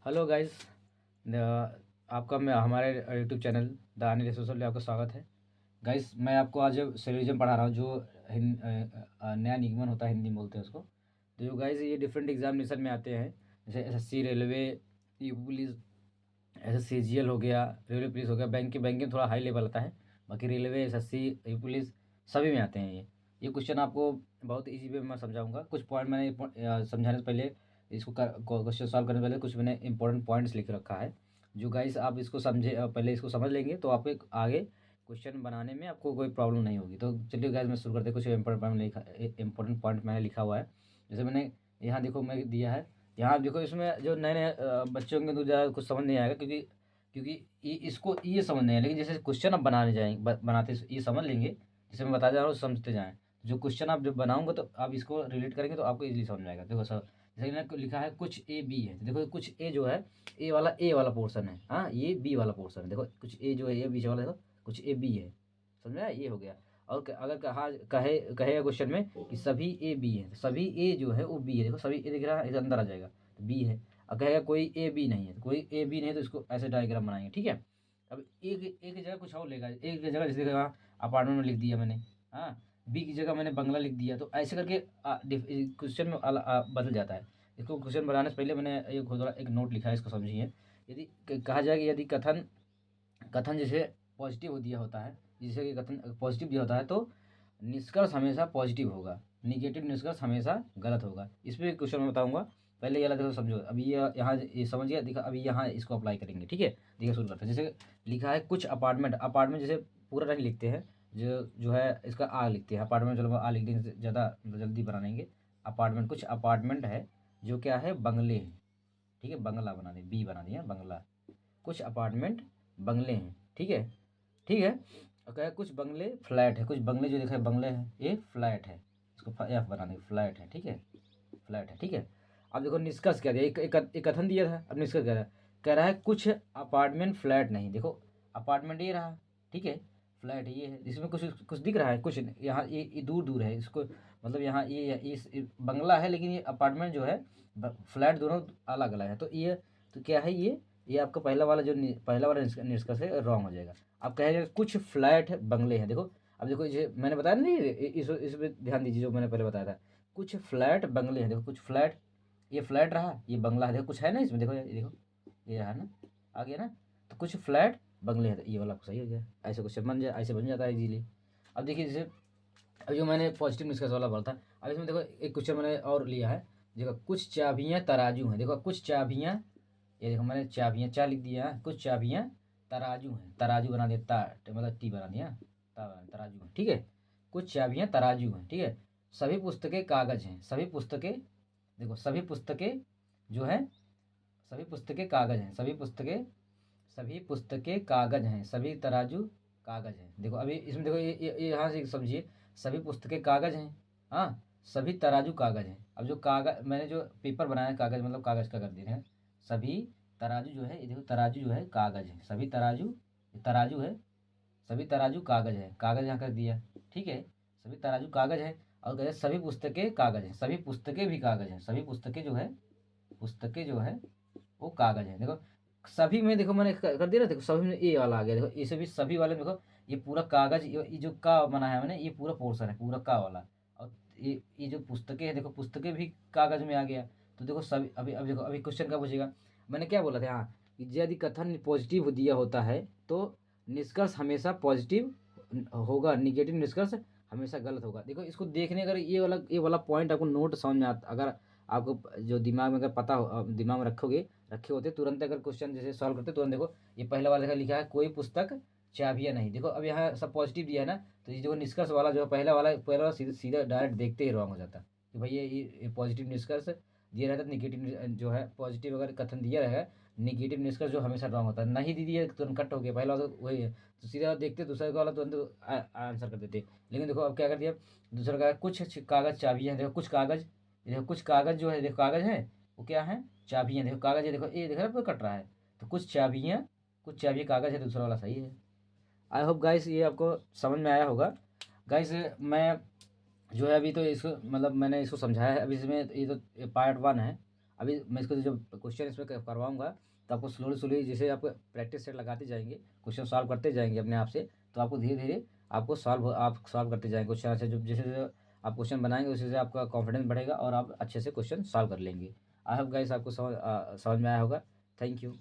Hello guys. आपका मैं हमारे YouTube channel the Anil social में आपका स्वागत है। गाइस मैं आपको आज सिलोजिज्म पढ़ा रहा हूँ जो नया निगमन होता है, हिंदी में बोलते हैं उसको। तो जो गाइस ये डिफरेंट एग्जामिनेशन में आते हैं, जैसे एसएससी, रेलवे, यूपी पुलिस, एसएससीजीएल हो गया, रेलवे पुलिस हो गया। बैंक में थोड़ा हाई लेवल आता है, बाकी रेलवे, एसएससी, यूपी पुलिस सभी में आते हैं ये क्वेश्चन आपको बहुत इजी वे में मैं समझाऊंगा। कुछ पॉइंट मैंने समझाने से पहले इसको क्वेश्चन सॉल्व करने से पहले कुछ मैंने इंपॉर्टेंट पॉइंट्स लिख रखा है, जो गाइस आप इसको समझे पहले इसको समझ लेंगे तो आपको आगे क्वेश्चन बनाने में आपको कोई प्रॉब्लम नहीं होगी। तो चलिए गाइस मैं शुरू करते हैं। कुछ इंपॉर्टेंट पॉइंट मैंने लिखा हुआ है, जैसे मैंने यहाँ देखो मैं दिया है। यहाँ देखो इसमें जो नए नए बच्चे होंगे तो ज़्यादा कुछ समझ नहीं आएगा, क्योंकि क्योंकि इसको ये समझ नहीं है, लेकिन जैसे क्वेश्चन आप बनाने जाएंगे बनाते ये समझ लेंगे, जैसे मैं बता जा रहा हूँ समझते जाएँ। जो क्वेश्चन आप जब बनाऊंगा तो आप इसको रिलेट करेंगे तो आपको इजीली समझ में आएगा। देखो सर, जैसे मैंने लिखा है कुछ ए बी है, तो देखो कुछ ए जो है ए वाला पोर्शन है, हाँ ये बी वाला पोर्शन है। देखो कुछ ए जो है ये बीच वाला, देखो कुछ ए बी है, समझ में आया? ये हो गया। और अगर कहेगा क्वेश्चन में कि सभी ए बी है, तो सभी ए जो है वो बी है। देखो सभी ए दिख रहा है, इधर अंदर आ जाएगा तो बी है। और कहेगा कोई ए बी नहीं है, तो कोई ए बी नहीं है, तो इसको ऐसे डायग्राम बनाएंगे, ठीक है। अब एक एक की जगह कुछ और लेगा, एक की जगह जैसे अपार्टमेंट में लिख दिया मैंने, हाँ बी की जगह मैंने बंगला लिख दिया, तो ऐसे करके क्वेश्चन में बदल जाता है। इसको क्वेश्चन बनाने से पहले मैंने एक थोड़ा एक नोट लिखा है, इसको समझिए। यदि कहा जाए कि यदि कथन कथन जैसे पॉजिटिव दिया होता है, जैसे कि कथन पॉजिटिव दिया होता है तो निष्कर्ष हमेशा पॉजिटिव होगा, निगेटिव निष्कर्ष हमेशा गलत होगा। इस पर क्वेश्चन मैं बताऊंगा, पहले ये वाला देखो समझो। अभी ये यहाँ ये समझ गया, देखा अभी यहाँ इसको अप्लाई करेंगे, ठीक है। देखिए शुरू करते हैं। जैसे लिखा है कुछ अपार्टमेंट, अपार्टमेंट जैसे पूरा नहीं लिखते हैं, जो है इसका आ लिखते हैं अपार्टमेंट। चलो आ लिख देंगे, ज़्यादा जल्दी बना लेंगे। अपार्टमेंट, कुछ अपार्टमेंट है जो क्या है, बंगले हैं, ठीक है। बंगला बना दिए, बी बना दिया बंगला। कुछ अपार्टमेंट बंगले हैं, ठीक है, ठीक है। और क्या है, कुछ बंगले फ्लैट है, कुछ बंगले जो दिखा है बंगले हैं, ये फ्लैट है, इसको एफ बना देंगे, फ्लैट है, ठीक है, फ्लैट है, ठीक है। अब देखो निष्कर्ष क्या दिया, एक कथन दिया था, अब निष्कर्ष कह रहा है कुछ अपार्टमेंट फ्लैट नहीं। देखो अपार्टमेंट ये रहा, ठीक है, फ्लैट ये है, इसमें कुछ कुछ दिख रहा है, कुछ यहाँ ये दूर दूर है, इसको मतलब यहाँ ये बंगला है, लेकिन ये अपार्टमेंट जो है फ्लैट दोनों अलग अलग है। तो ये तो क्या है, ये आपका पहला वाला जो पहला वाला निष्कर्ष है रॉन्ग हो जाएगा। अब कहेगा कुछ फ्लैट बंगले हैं। देखो अब देखो ये मैंने बताया नहीं, इस पे ध्यान दीजिए, जो मैंने पहले बताया था। कुछ फ्लैट बंगले हैं, देखो कुछ फ्लैट, ये फ्लैट रहा, ये बंगला है, देखो कुछ है ना इसमें, देखो ये देखो ये रहा ना, आ गया ना। तो कुछ फ्लैट बंगले हैं, तो ये वाला सही हो गया। ऐसे क्वेश्चन बन जाए, ऐसे बन जाता है इजीली। अब देखिए जैसे अब जो मैंने पॉजिटिव निष्कर्ष वाला बोला था, अब इसमें देखो एक क्वेश्चन मैंने और लिया है। देखो कुछ चाबियां तराजू हैं, देखो कुछ चाबियां, ये देखो मैंने चाबियां चा लिख दिया है, कुछ चाबियां तराजू हैं, तराजू बना दिया, मतलब टी बना दिया, तराजू है, ठीक है। कुछ चाबियां तराजू हैं, ठीक है। सभी पुस्तकें कागज हैं, सभी पुस्तकें, देखो सभी पुस्तकें जो है, सभी पुस्तकें कागज हैं, सभी पुस्तकें कागज हैं, सभी तराजू कागज हैं। देखो अभी इसमें देखो ये यहाँ से समझिए, सभी पुस्तकें कागज हैं, हाँ सभी तराजू कागज हैं। अब जो कागज मैंने जो पेपर बनाया है, कागज मतलब कागज का कर दे रहे हैं। सभी तराजू जो है, ये देखो तराजू जो है कागज है, सभी तराजू, ये तराजू है, सभी तराजू कागज है, कागज यहाँ कर दिया, ठीक है। सभी तराजू कागज है, और कहते हैं सभी पुस्तकें कागज हैं, सभी पुस्तकें भी कागज हैं, सभी पुस्तकें जो है, पुस्तकें जो है वो कागज है। देखो सभी में देखो मैंने कर दिया ना, देखो सभी में ए वाला आ गया, देखो इसे भी सभी वाले में देखो ये पूरा कागज, ये जो का बना है मैंने, ये पूरा पोर्शन है, पूरा का वाला। और ये जो पुस्तकें हैं, देखो पुस्तकें भी कागज में आ गया। तो देखो सभी, अभी देखो अभी क्वेश्चन का पूछेगा, मैंने क्या बोला था, हाँ यदि कथन पॉजिटिव दिया होता है तो निष्कर्ष हमेशा पॉजिटिव होगा, निगेटिव निष्कर्ष हमेशा गलत होगा। देखो इसको देखने, अगर ये वाला पॉइंट आपको नोट समझ में आता, अगर आपको जो दिमाग में अगर पता हो, दिमाग में रखे होते तुरंत, अगर क्वेश्चन जैसे सॉल्व करते तुरंत। देखो ये पहला वाला लिखा है कोई पुस्तक चाबियां नहीं, देखो अब यहाँ सब पॉजिटिव दिया है ना, तो ये जो निष्कर्ष वाला जो पहला वाला सीधा सीधा डायरेक्ट देखते ही रॉन्ग हो जाता कि भाई ये पॉजिटिव निष्कर्ष दिया रहता, निगेटिव जो है पॉजिटिव अगर कथन दिया रहेगा, निगेटिव निष्कर्ष जो हमेशा रॉन्ग होता है। नहीं दी है तुरंत कट हो गया, पहला वाला तो वही है, तो सीधा देखते दूसरा वाला तुरंत आंसर कर देते। लेकिन देखो अब क्या कर दिया, दूसरा का कुछ कागज चाबियां हैं, देखो कुछ कागज, देखो कुछ कागज जो है, देखो कागज है वो क्या है, चाबियां, देखो कागज है, देखो ये देखो ना पूरा कट रहा है, तो कुछ चाबियां कागज है, दूसरा वाला सही है। आई होप गाइस ये आपको समझ में आया होगा। गाइस मैं जो है अभी तो इसको मतलब मैंने इसको समझाया है, अभी इसमें ये तो पार्ट 1 है। अभी मैं इसको जब क्वेश्चन इसमें करवाऊँगा तो आपको स्लोली जैसे आप प्रैक्टिस सेट लगाते जाएंगे, क्वेश्चन सॉल्व करते जाएंगे अपने आप से, तो आपको धीरे धीरे आपको आप सॉल्व करते जाएंगे क्वेश्चन। अच्छा, जब जैसे जैसे आप क्वेश्चन बनाएंगे उसी से आपका कॉन्फिडेंस बढ़ेगा और आप अच्छे से क्वेश्चन सॉल्व कर लेंगे। आई होप गाइस आपको समझ में आया होगा। Thank you.